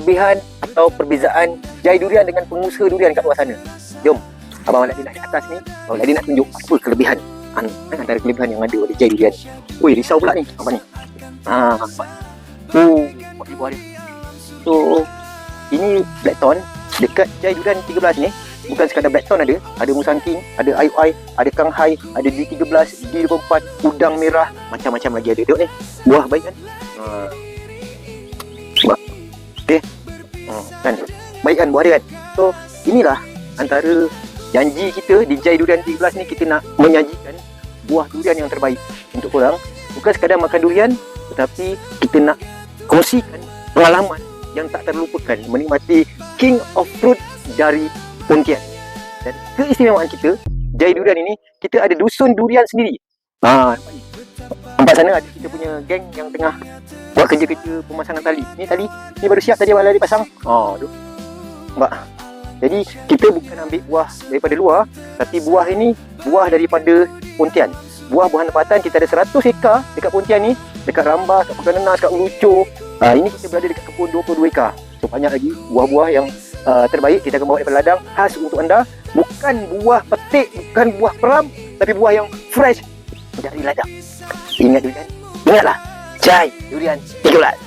kelebihan atau perbezaan Jai Durian dengan pengusaha durian kat luar sana. Jom, Abang Aladin di atas ni, Abang Aladin nak tunjuk apa kelebihan antara kelebihan yang ada oleh Jai Durian. Ui, risau pula ni, apa ni? Buat buah dia. So, ini Blackthorn dekat Jai Durian 13 ni. Bukan sekadar Blackthorn ada Musang King, ada IOI, ada Kanghai, ada D13, D24, udang merah, macam-macam lagi ada. Tengok ni, buah baik kan? Okay. Kan? Baik kan buah dia kan? So, inilah antara janji kita di Jai Durian 13 ni, kita nak menyajikan buah durian yang terbaik untuk korang. Bukan sekadar makan durian, tetapi kita nak kongsikan pengalaman yang tak terlupakan menikmati King of Fruit dari Pontian. Dan keistimewaan kita, Jai Durian ini, kita ada dusun durian sendiri. Nampak sana ada kita punya geng yang tengah buat kerja-kerja pemasangan tali. Ni tali, ni baru siap tadi Abang Aladin pasang. Tu. Nampak? Jadi kita bukan ambil buah daripada luar, tapi buah ini buah daripada Pontian. Buah-buahan tempatan kita ada 100 ekar dekat Pontian ni, dekat Rambas, kat Pekan Nenas, kat Uluco. Ini kita berada dekat kebun 22 ekar. So banyak lagi buah-buah yang terbaik kita akan bawa daripada ladang khas untuk anda. Bukan buah petik, bukan buah peram, tapi buah yang fresh dari ladang. Ingat durian? Ingatlah, Jai Durian 13.